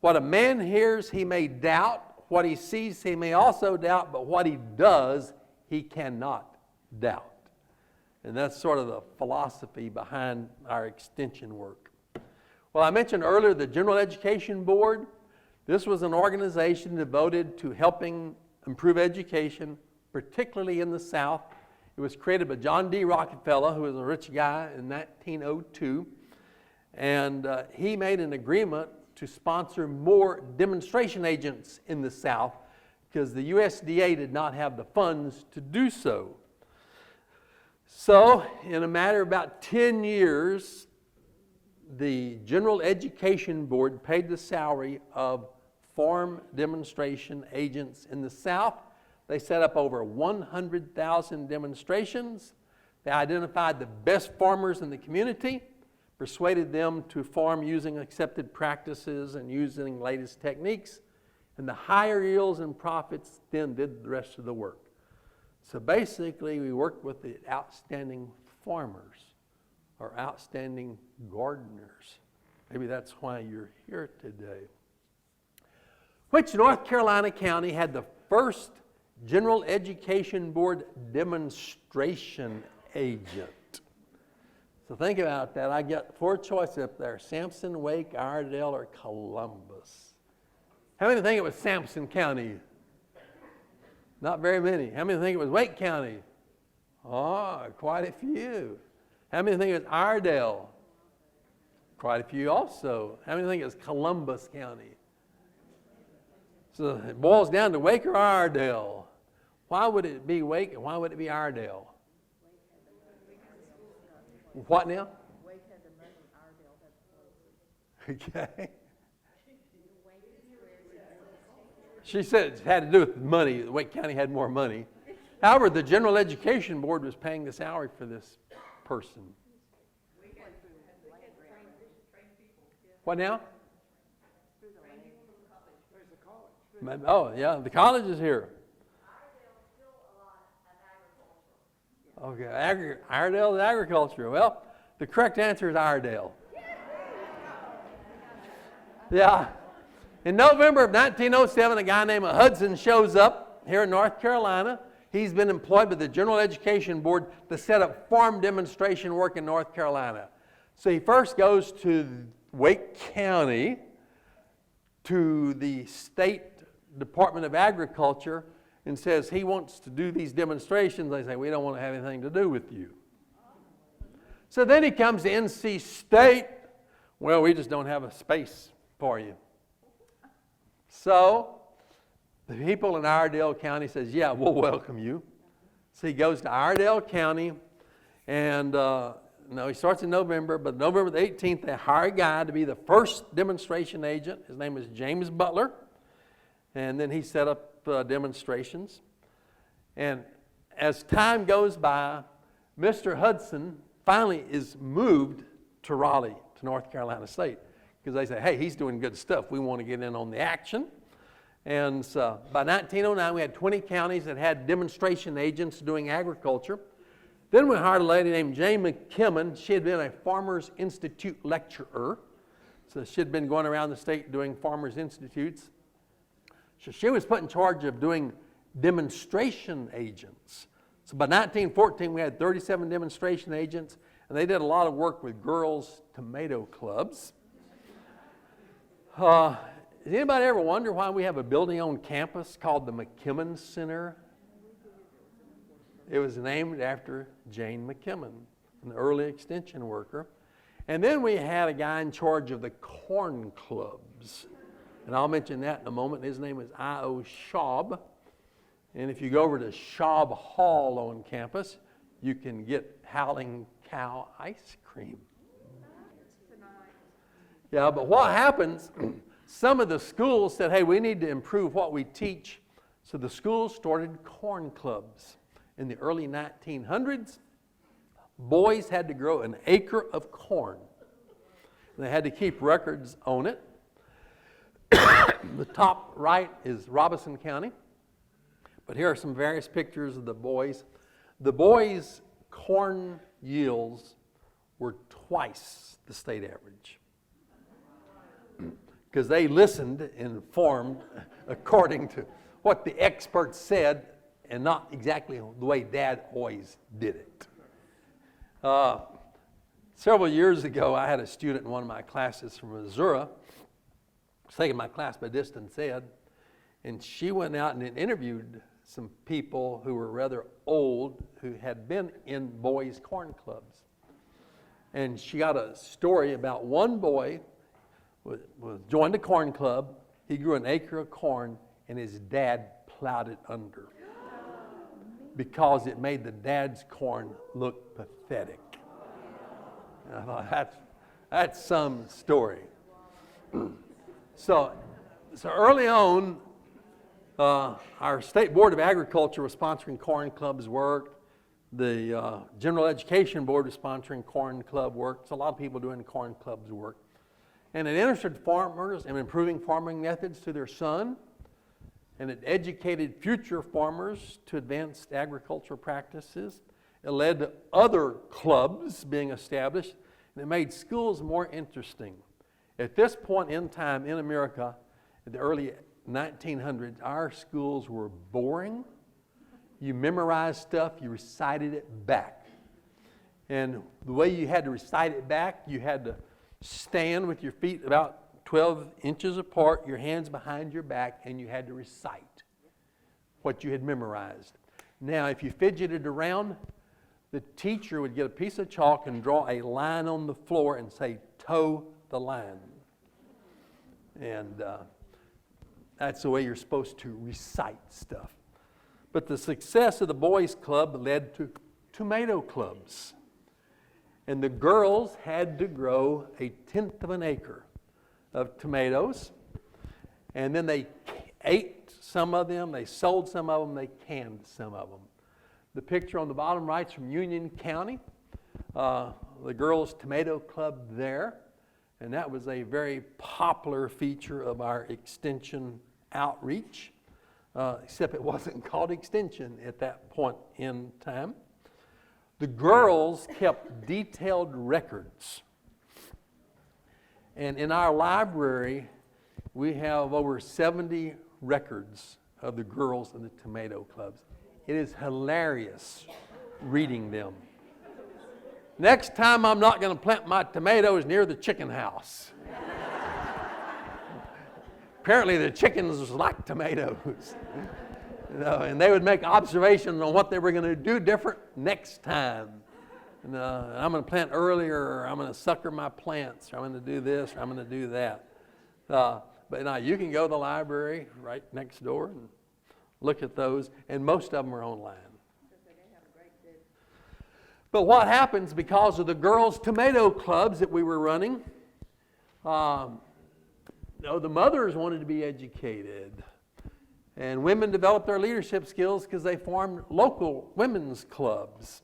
What a man hears, he may doubt. What he sees, he may also doubt. But what he does, he cannot doubt. And that's sort of the philosophy behind our extension work. Well, I mentioned earlier the General Education Board. This was an organization devoted to helping improve education, particularly in the South. It was created by John D. Rockefeller, who was a rich guy, in 1902. And he made an agreement to sponsor more demonstration agents in the South because the USDA did not have the funds to do so. So, in a matter of about 10 years, the General Education Board paid the salary of farm demonstration agents in the South. They set up over 100,000 demonstrations. They identified the best farmers in the community, persuaded them to farm using accepted practices and using latest techniques, and the higher yields and profits then did the rest of the work. So basically, we worked with the outstanding farmers or outstanding gardeners. Maybe that's why you're here today. Which North Carolina county had the first General Education Board demonstration agent? So think about that. I got 4 choices up there: Sampson, Wake, Iredell, or Columbus. How many think it was Sampson County? Not very many. How many think it was Wake County? Oh, quite a few. How many think it was Iredell? Quite a few also. How many think it was Columbus County? So it boils down to Wake or Iredell. Why would it be Wake and why would it be Iredell? What now? Wake had the money, Iredell had the policy. Okay. She said it had to do with money. Wake County had more money. However, the General Education Board was paying the salary for this person. What now? Oh, yeah, the college is here. Okay, Iredell is agriculture. Well, the correct answer is Iredell. Yeah. In November of 1907, a guy named Hudson shows up here in North Carolina. He's been employed by the General Education Board to set up farm demonstration work in North Carolina. So he first goes to Wake County, to the State Department of Agriculture and says he wants to do these demonstrations, they say, we don't want to have anything to do with you. So then he comes to NC State. Well, we just don't have a space for you. So the people in Iredell County says, yeah, we'll welcome you. So he goes to Iredell County, and he starts in November, but November the 18th, they hire a guy to be the first demonstration agent. His name is James Butler, and then he set up demonstrations. And as time goes by, Mr. Hudson finally is moved to Raleigh, to North Carolina State, because they say, hey, he's doing good stuff. We want to get in on the action. And so by 1909, we had 20 counties that had demonstration agents doing agriculture. Then we hired a lady named Jane McKimmon. She had been a Farmers Institute lecturer. So she had been going around the state doing Farmers Institutes. So she was put in charge of doing demonstration agents. So by 1914, we had 37 demonstration agents, and they did a lot of work with girls' tomato clubs. Does anybody ever wonder why we have a building on campus called the McKimmon Center? It was named after Jane McKimmon, an early extension worker. And then we had a guy in charge of the corn clubs. And I'll mention that in a moment. His name is I.O. Schaub. And if you go over to Schaub Hall on campus, you can get Howling Cow ice cream. Yeah, but what happens, some of the schools said, hey, we need to improve what we teach. So the schools started corn clubs. In the early 1900s, boys had to grow an acre of corn. They had to keep records on it. The top right is Robeson County. But here are some various pictures of the boys. The boys' corn yields were twice the state average, because they listened and formed according to what the experts said and not exactly the way Dad always did it. Several years ago, I had a student in one of my classes from Missouri. I was taking my class by distance ed, and she went out and interviewed some people who were rather old who had been in boys' corn clubs. And she got a story about one boy was joined a corn club. He grew an acre of corn, and his dad plowed it under because it made the dad's corn look pathetic. And I thought, that's some story. So early on, our State Board of Agriculture was sponsoring corn clubs work. The General Education Board was sponsoring corn club work. So a lot of people doing corn clubs work. And it interested farmers in improving farming methods to their son. And it educated future farmers to advanced agricultural practices. It led to other clubs being established. And it made schools more interesting. At this point in time in America, in the early 1900s, our schools were boring. You memorized stuff, you recited it back. And the way you had to recite it back, you had to stand with your feet about 12 inches apart, your hands behind your back, and you had to recite what you had memorized. Now, if you fidgeted around, the teacher would get a piece of chalk and draw a line on the floor and say, toe the line. And that's the way you're supposed to recite stuff. But the success of the boys' club led to tomato clubs. And the girls had to grow 1/10 of an acre of tomatoes. And then they ate some of them, they sold some of them, they canned some of them. The picture on the bottom right is from Union County, the girls' tomato club there. And that was a very popular feature of our extension outreach, except it wasn't called extension at that point in time. The girls kept detailed records. And in our library, we have over 70 records of the girls in the tomato clubs. It is hilarious reading them. Next time, I'm not going to plant my tomatoes near the chicken house. apparently the chickens liked tomatoes. And they would make observations on what they were going to do different next time. And I'm going to plant earlier, or I'm going to sucker my plants, or I'm going to do this, or I'm going to do that. But now you can go to the library right next door and look at those, and most of them are online. But what happens because of the girls' tomato clubs that we were running, the mothers wanted to be educated. And women developed their leadership skills because they formed local women's clubs.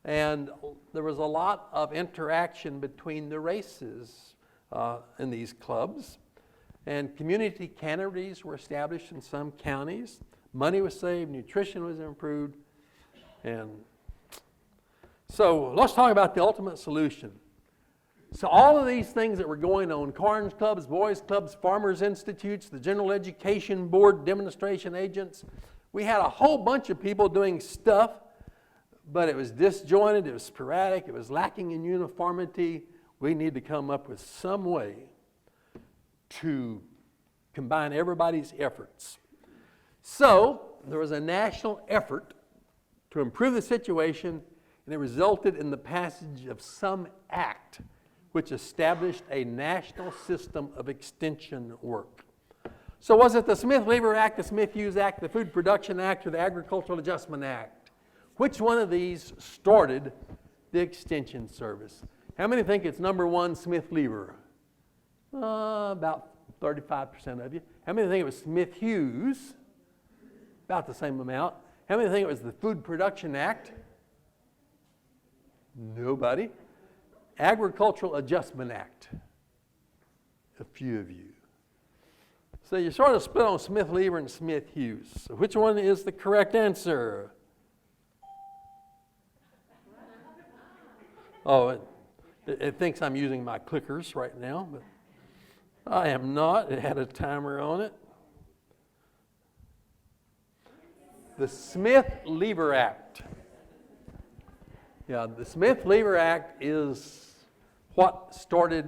And there was a lot of interaction between the races in these clubs. And community canneries were established in some counties. Money was saved, nutrition was improved. And so let's talk about the ultimate solution. So all of these things that were going on, Corns Clubs, Boys Clubs, Farmers Institutes, the General Education Board, demonstration agents, we had a whole bunch of people doing stuff, but it was disjointed, it was sporadic, it was lacking in uniformity. We need to come up with some way to combine everybody's efforts. So there was a national effort to improve the situation, and it resulted in the passage of some act which established a national system of extension work. So was it the Smith-Lever Act, the Smith-Hughes Act, the Food Production Act, or the Agricultural Adjustment Act? Which one of these started the Extension Service? How many think it's number one, Smith-Lever? About 35% of you. How many think it was Smith-Hughes? About the same amount. How many think it was the Food Production Act? Nobody. Agricultural Adjustment Act. A few of you. So you're sort of split on Smith-Lever and Smith-Hughes. So which one is the correct answer? Oh, it thinks I'm using my clickers right now, but I am not. It had a timer on it. The Smith-Lever Act. Yeah, the Smith-Lever Act is what started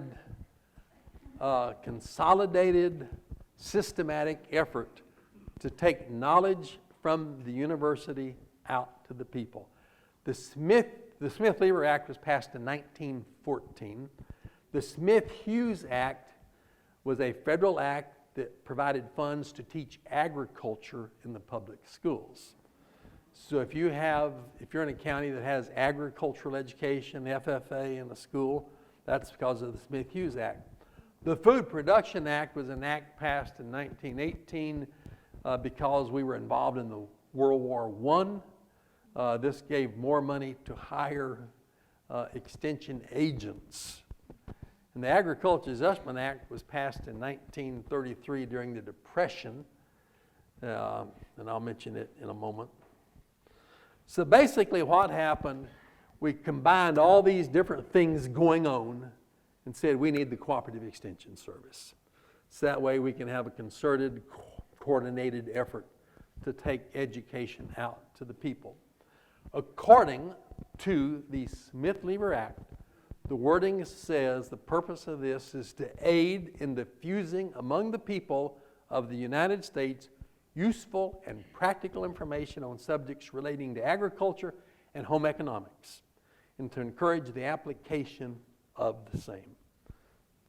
a consolidated, systematic effort to take knowledge from the university out to the people. The Smith-Lever Act was passed in 1914. The Smith-Hughes Act was a federal act that provided funds to teach agriculture in the public schools. So if you're in a county that has agricultural education, FFA in the school, that's because of the Smith-Hughes Act. The Food Production Act was an act passed in 1918 because we were involved in the World War I. This gave more money to hire extension agents. And the Agricultural Adjustment Act was passed in 1933 during the Depression, and I'll mention it in a moment. So basically what happened, we combined all these different things going on and said we need the Cooperative Extension Service. So that way we can have a concerted, coordinated effort to take education out to the people. According to the Smith-Lever Act, the wording says the purpose of this is to aid in diffusing among the people of the United States useful and practical information on subjects relating to agriculture and home economics, and to encourage the application of the same.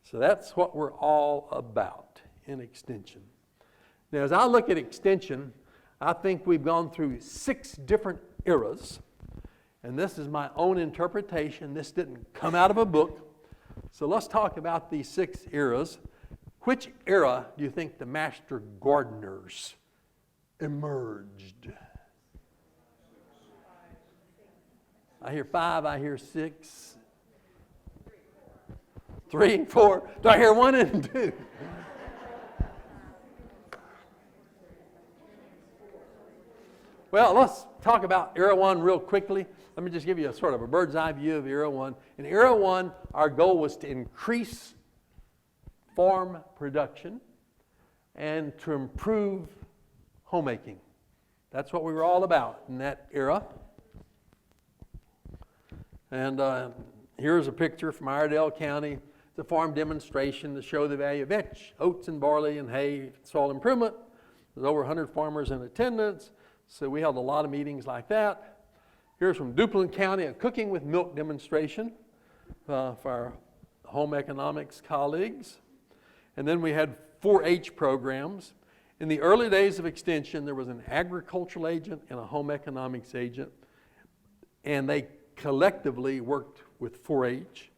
So that's what we're all about in Extension. Now, as I look at Extension, I think we've gone through 6 different eras, and this is my own interpretation. This didn't come out of a book. So let's talk about these 6 eras. Which era do you think the master gardeners emerged? I hear 5, I hear 6. 3 and 4. Do I hear 1 and 2? Well, let's talk about Era 1 real quickly. Let me just give you a sort of a bird's eye view of Era 1. In Era 1, our goal was to increase farm production and to improve homemaking. That's what we were all about in that era. And here's a picture from Iredell County. It's a farm demonstration to show the value of oats and barley and hay, soil improvement. There's over 100 farmers in attendance, so we held a lot of meetings like that. Here's from Duplin County, a cooking with milk demonstration for our home economics colleagues. And then we had 4-H programs. In the early days of Extension, there was an agricultural agent and a home economics agent, and they collectively worked with 4-H.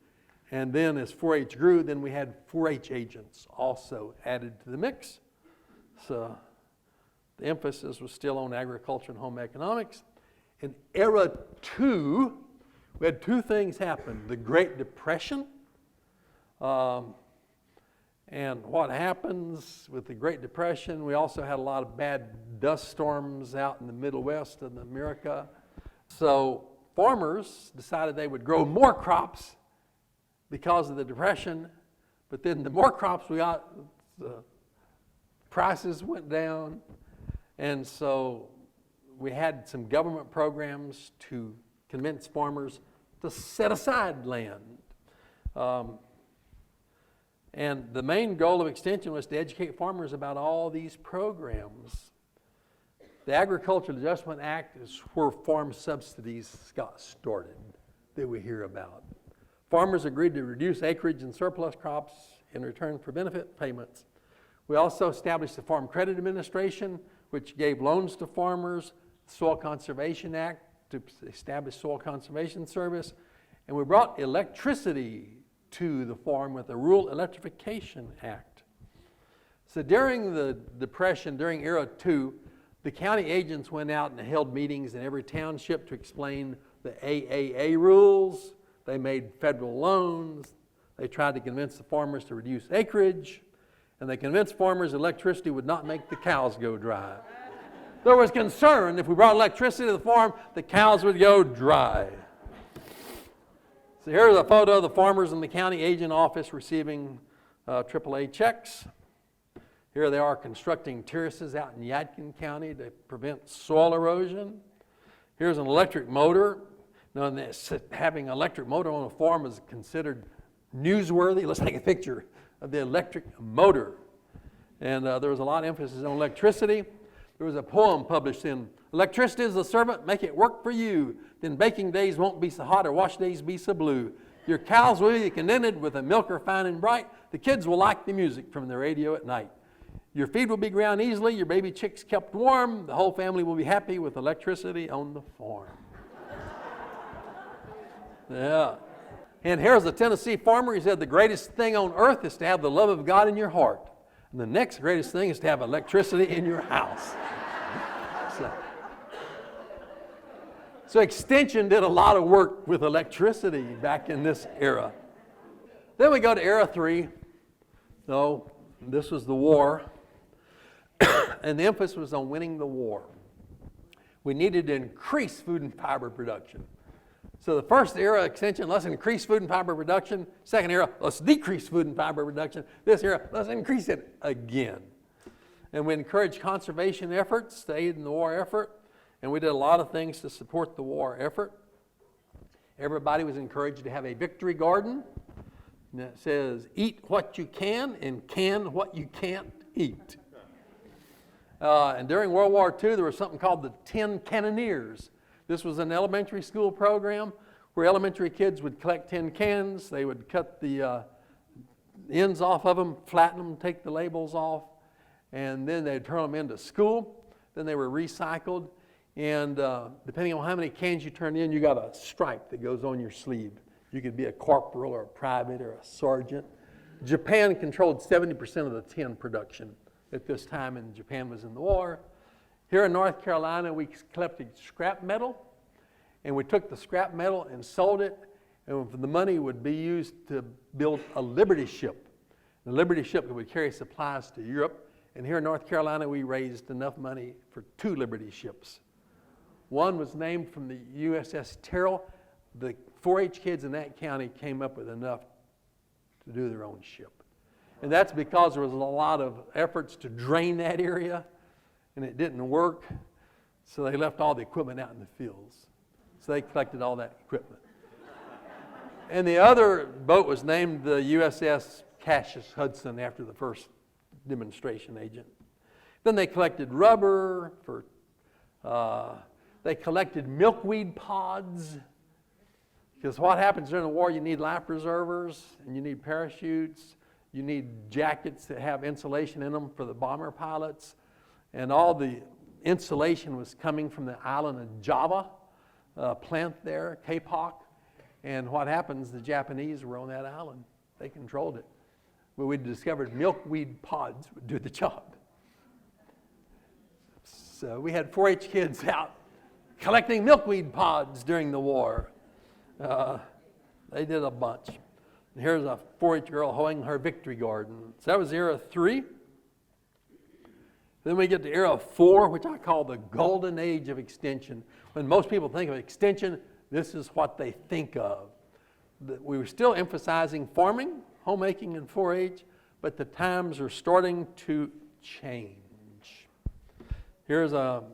And then as 4-H grew, then we had 4-H agents also added to the mix. So the emphasis was still on agriculture and home economics. In Era 2, we had two things happen. The Great Depression, and what happens with the Great Depression, we also had a lot of bad dust storms out in the Middle West of America. So farmers decided they would grow more crops because of the Depression, but then the more crops we got, the prices went down, and so we had some government programs to convince farmers to set aside land. And the main goal of Extension was to educate farmers about all these programs. The Agricultural Adjustment Act is where farm subsidies got started that we hear about. Farmers agreed to reduce acreage and surplus crops in return for benefit payments. We also established the Farm Credit Administration, which gave loans to farmers, the Soil Conservation Act to establish Soil Conservation Service, and we brought electricity to the farm with the Rural Electrification Act. So during the Depression, during Era 2, the county agents went out and held meetings in every township to explain the AAA rules. They made federal loans. They tried to convince the farmers to reduce acreage, and they convinced farmers electricity would not make the cows go dry. There was concern if we brought electricity to the farm, the cows would go dry. So here's a photo of the farmers in the county agent office receiving AAA checks. Here they are constructing terraces out in Yadkin County to prevent soil erosion. Here's an electric motor. Now, having an electric motor on a farm is considered newsworthy. Let's take a picture of the electric motor. And there was a lot of emphasis on electricity. There was a poem published in Electricity is the servant, make it work for you. Then baking days won't be so hot or wash days be so blue. Your cows will be contented with a milker fine and bright. The kids will like the music from the radio at night. Your feed will be ground easily, your baby chicks kept warm. The whole family will be happy with electricity on the farm. Yeah. And here's a Tennessee farmer. He said the greatest thing on earth is to have the love of God in your heart. And the next greatest thing is to have electricity in your house. So Extension did a lot of work with electricity back in this era. Then we go to Era 3. So this was the war. And the emphasis was on winning the war. We needed to increase food and fiber production. So the first era, Extension, let's increase food and fiber production. Second era, let's decrease food and fiber production. This era, let's increase it again. And we encouraged conservation efforts to aid in the war effort. And we did a lot of things to support the war effort. Everybody was encouraged to have a victory garden. And it says, eat what you can and can what you can't eat. And during World War II, there was something called the 10 Cannoneers. This was an elementary school program where elementary kids would collect tin cans. They would cut the ends off of them, flatten them, take the labels off, and then they'd turn them into school. Then they were recycled. And depending on how many cans you turned in, you got a stripe that goes on your sleeve. You could be a corporal or a private or a sergeant. Japan controlled 70% of the tin production at this time, and Japan was in the war. Here in North Carolina, we collected scrap metal, and we took the scrap metal and sold it, and the money would be used to build a Liberty ship. The Liberty ship would carry supplies to Europe, and here in North Carolina, we raised enough money for 2 Liberty ships. One was named from the USS Terrell. The 4-H kids in that county came up with enough to do their own ship. And that's because there was a lot of efforts to drain that area, and it didn't work, so they left all the equipment out in the fields. So they collected all that equipment. And the other boat was named the USS Cassius Hudson after the first demonstration agent. Then they collected rubber they collected milkweed pods, because what happens during the war, you need life preservers and you need parachutes, you need jackets that have insulation in them for the bomber pilots, and all the insulation was coming from the island of Java, plant there, Kapok. And what happens, the Japanese were on that island. They controlled it. But we discovered milkweed pods would do the job. So we had 4-H kids out collecting milkweed pods during the war. They did a bunch. And here's a 4-H girl hoeing her victory garden. So that was era 3. Then we get to era 4, which I call the golden age of extension. When most people think of extension, this is what they think of. We were still emphasizing farming, homemaking, and 4-H, but the times are starting to change. Here's a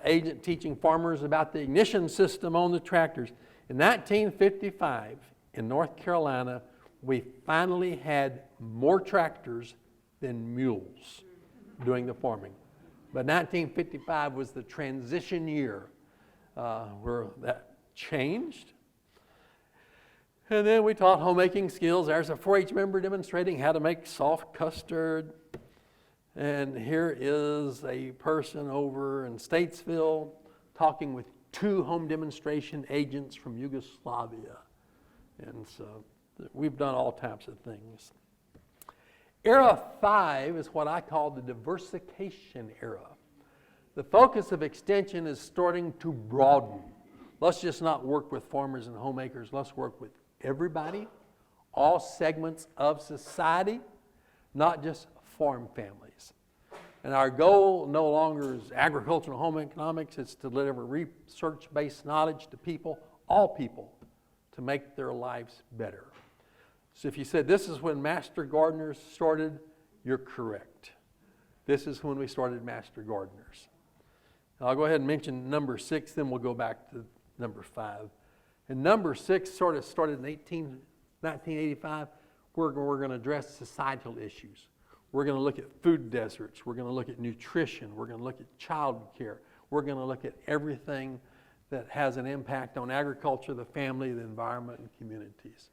agent teaching farmers about the ignition system on the tractors. In 1955, in North Carolina, we finally had more tractors than mules doing the farming. But 1955 was the transition year where that changed. And then we taught homemaking skills. There's a 4-H member demonstrating how to make soft custard. And here is a person over in Statesville talking with 2 home demonstration agents from Yugoslavia. And so we've done all types of things. Era 5 is what I call the diversification era. The focus of extension is starting to broaden. Let's just not work with farmers and homemakers. Let's work with everybody, all segments of society, not just farm families. And our goal no longer is agricultural home economics. It's to deliver research-based knowledge to people, all people, to make their lives better. So if you said this is when master gardeners started, you're correct. This is when we started master gardeners. I'll go ahead and mention number 6, then we'll go back to number 5. And number 6 sort of started in 1985. We're going to address societal issues. We're going to look at food deserts. We're going to look at nutrition. We're going to look at child care. We're going to look at everything that has an impact on agriculture, the family, the environment, and communities.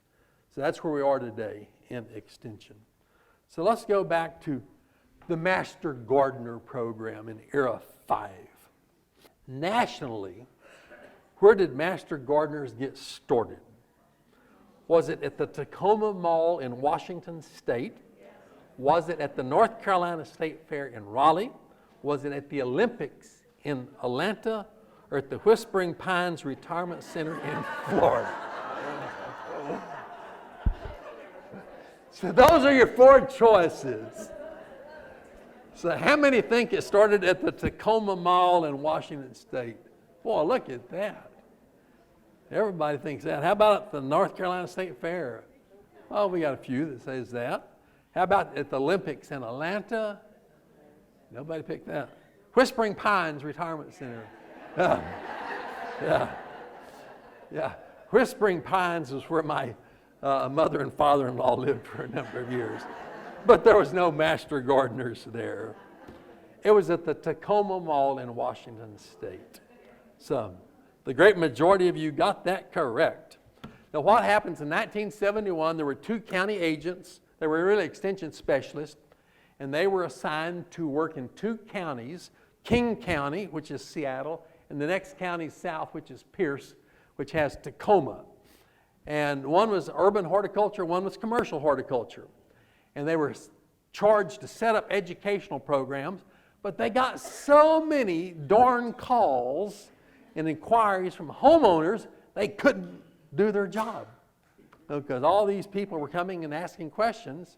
So that's where we are today in extension. So let's go back to the Master Gardener program in era 5. Nationally, where did Master Gardeners get started? Was it at the Tacoma Mall in Washington State? Was it at the North Carolina State Fair in Raleigh? Was it at the Olympics in Atlanta? Or at the Whispering Pines Retirement Center in Florida? So those are your 4 choices. So how many think it started at the Tacoma Mall in Washington State? Boy, look at that. Everybody thinks that. How about at the North Carolina State Fair? Oh, we got a few that says that. How about at the Olympics in Atlanta? Nobody picked that. Whispering Pines Retirement Center. Yeah. Whispering Pines is where my mother and father-in-law lived for a number of years. But there was no master gardeners there. It was at the Tacoma Mall in Washington State. So the great majority of you got that correct. Now what happens in 1971, there were 2 county agents. They were really extension specialists, and they were assigned to work in 2 counties, King County, which is Seattle, and the next county south, which is Pierce, which has Tacoma. And one was urban horticulture, one was commercial horticulture. And they were charged to set up educational programs, but they got so many darn calls and inquiries from homeowners, they couldn't do their job. Because all these people were coming and asking questions.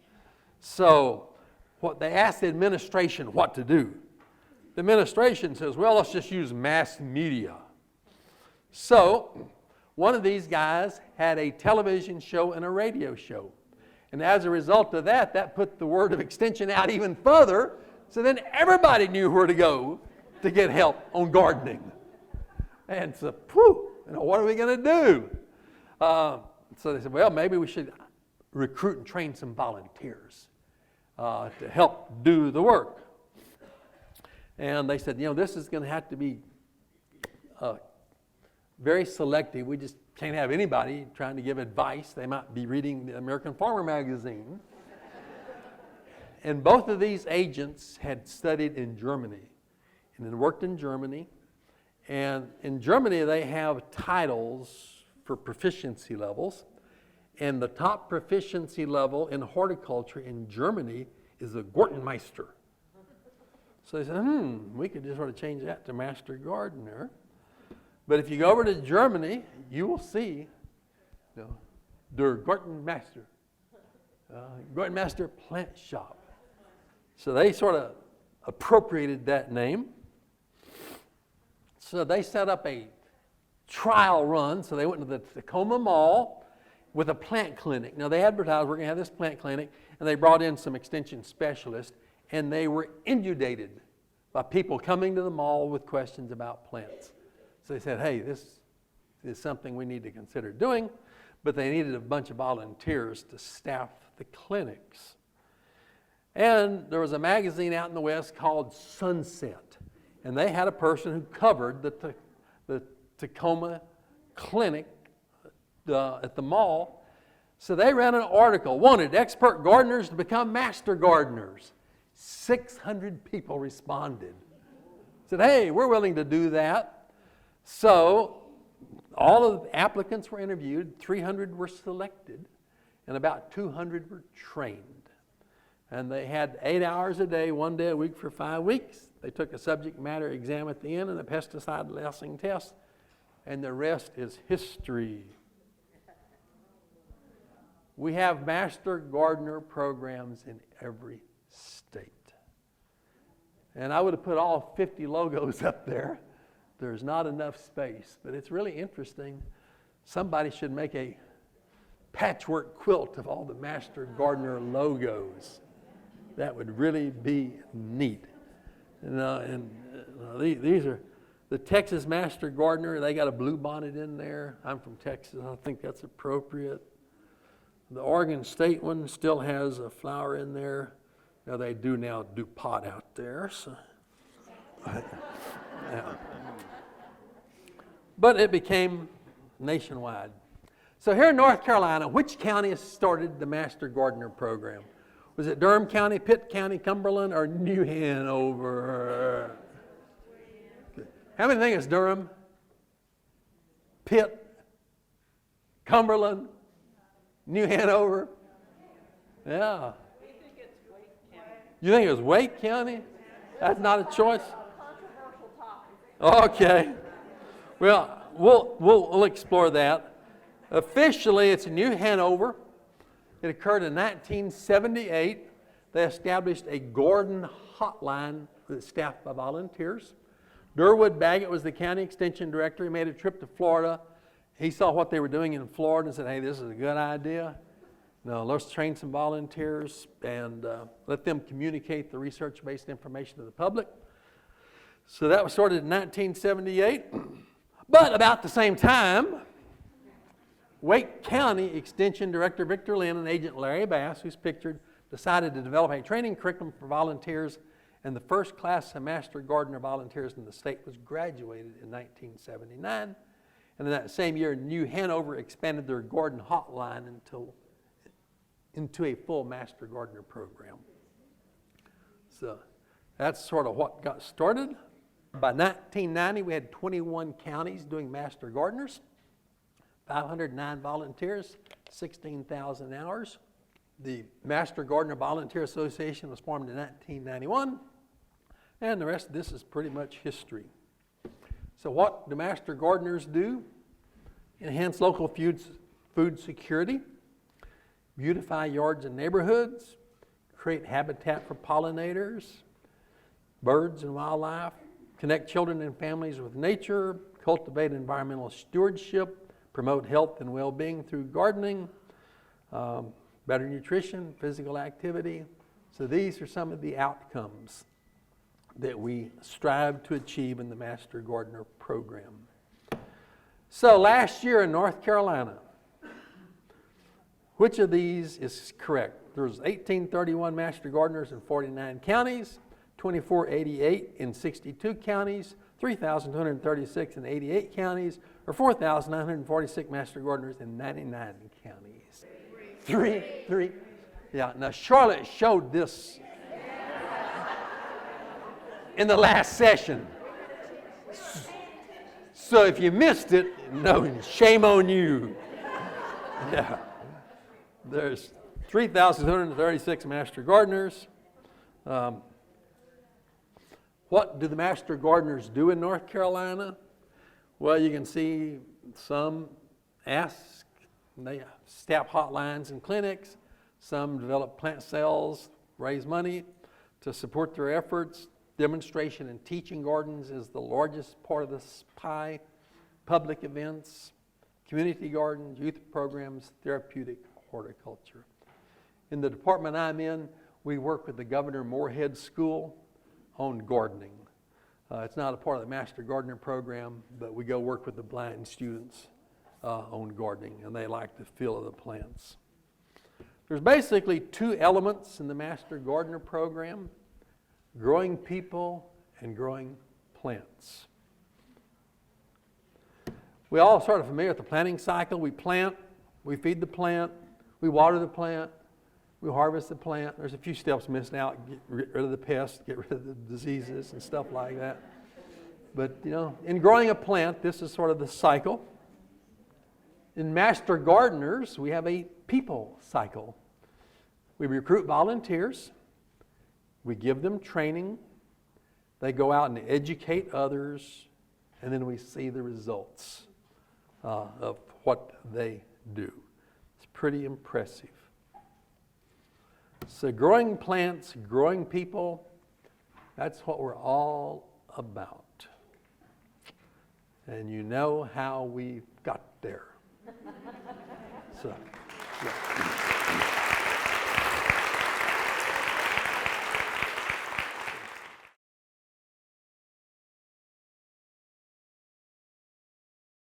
So what they asked the administration what to do. The administration says, well, let's just use mass media. So one of these guys had a television show and a radio show. And as a result of that, that put the word of extension out even further. So then everybody knew where to go to get help on gardening. And so, what are we going to do? So they said, well, maybe we should recruit and train some volunteers to help do the work. And they said, this is going to have to be very selective. We just can't have anybody trying to give advice. They might be reading the American Farmer magazine. And both of these agents had studied in Germany and had worked in Germany. And in Germany, they have titles for proficiency levels. And the top proficiency level in horticulture in Germany is a Gartenmeister. So they said, we could just sort of change that to Master Gardener. But if you go over to Germany, you will see der Gartenmeister, Gartenmeister Plant Shop. So they sort of appropriated that name. So they set up a trial run. So they went to the Tacoma Mall with a plant clinic. Now they advertised, we're going to have this plant clinic, and they brought in some extension specialists, and they were inundated by people coming to the mall with questions about plants. So they said, hey, this is something we need to consider doing, but they needed a bunch of volunteers to staff the clinics. And there was a magazine out in the West called Sunset, and they had a person who covered the Tacoma clinic at the mall. So they ran an article, wanted expert gardeners to become master gardeners. 600 people responded. Said, hey, we're willing to do that. So all of the applicants were interviewed, 300 were selected, and about 200 were trained. And they had 8 hours a day, 1 day a week for 5 weeks. They took a subject matter exam at the end and a pesticide lasting test, and the rest is history. We have master gardener programs in every state. And I would have put all 50 logos up there. There's not enough space, but it's really interesting. Somebody should make a patchwork quilt of all the master gardener logos. That would really be neat. These are the Texas Master Gardener. They got a blue bonnet in there. I'm from Texas. I think that's appropriate. The Oregon State one still has a flower in there. Now they do pot out there. So. Yeah. But it became nationwide. So here in North Carolina, which county has started the Master Gardener program? Was it Durham County, Pitt County, Cumberland, or New Hanover? How many think it's Durham, Pitt, Cumberland, New Hanover? Yeah. You think it was Wake County? That's not a choice? Okay. Well, we'll explore that. Officially, it's New Hanover. It occurred in 1978. They established a garden hotline that's staffed by volunteers. Durwood Baggett was the county extension director. He made a trip to Florida. He saw what they were doing in Florida and said, hey, this is a good idea. Now, let's train some volunteers and let them communicate the research-based information to the public. So that was started in 1978. But about the same time, Wake County Extension Director Victor Lynn and Agent Larry Bass, who's pictured, decided to develop a training curriculum for volunteers, and the first class of Master Gardener volunteers in the state was graduated in 1979. And in that same year, New Hanover expanded their garden hotline into a full Master Gardener program. So that's sort of what got started. By 1990, we had 21 counties doing Master Gardeners, 509 volunteers, 16,000 hours. The Master Gardener Volunteer Association was formed in 1991, and the rest of this is pretty much history. So what do Master Gardeners do? Enhance local food security, beautify yards and neighborhoods, create habitat for pollinators, birds and wildlife, connect children and families with nature, cultivate environmental stewardship, promote health and well-being through gardening, better nutrition, physical activity. So these are some of the outcomes that we strive to achieve in the Master Gardener program. So last year in North Carolina, Which of these is correct? There's 1831 master gardeners in 49 counties, 2488 in 62 counties, 3,236 in 88 counties, or 4,946 master gardeners in 99 counties. Three. Yeah, now Charlotte showed this in the last session. So if you missed it, no, shame on you. Yeah. There's 3,236 master gardeners. What do the master gardeners do in North Carolina? Well, you can see some ask, they staff hotlines and clinics. Some develop plant sales, raise money to support their efforts. Demonstration and teaching gardens is the largest part of this pie. Public events, community gardens, youth programs, therapeutic horticulture. In the department I'm in, we work with the Governor Moorhead School on gardening. It's not a part of the Master Gardener program, but we go work with the blind students on gardening, and they like the feel of the plants. There's basically two elements in the Master Gardener program: growing people and growing plants. We all sort of familiar with the planting cycle. We plant, we feed the plant, we water the plant, we harvest the plant. There's a few steps missed out: get rid of the pests, get rid of the diseases and stuff like that. But, you know, in growing a plant, this is sort of the cycle. In Master Gardeners, we have a people cycle. We recruit volunteers. We give them training. They go out and educate others. And then we see the results of what they do. It's pretty impressive. So growing plants, growing people, that's what we're all about. And you know how we got there. So, yeah.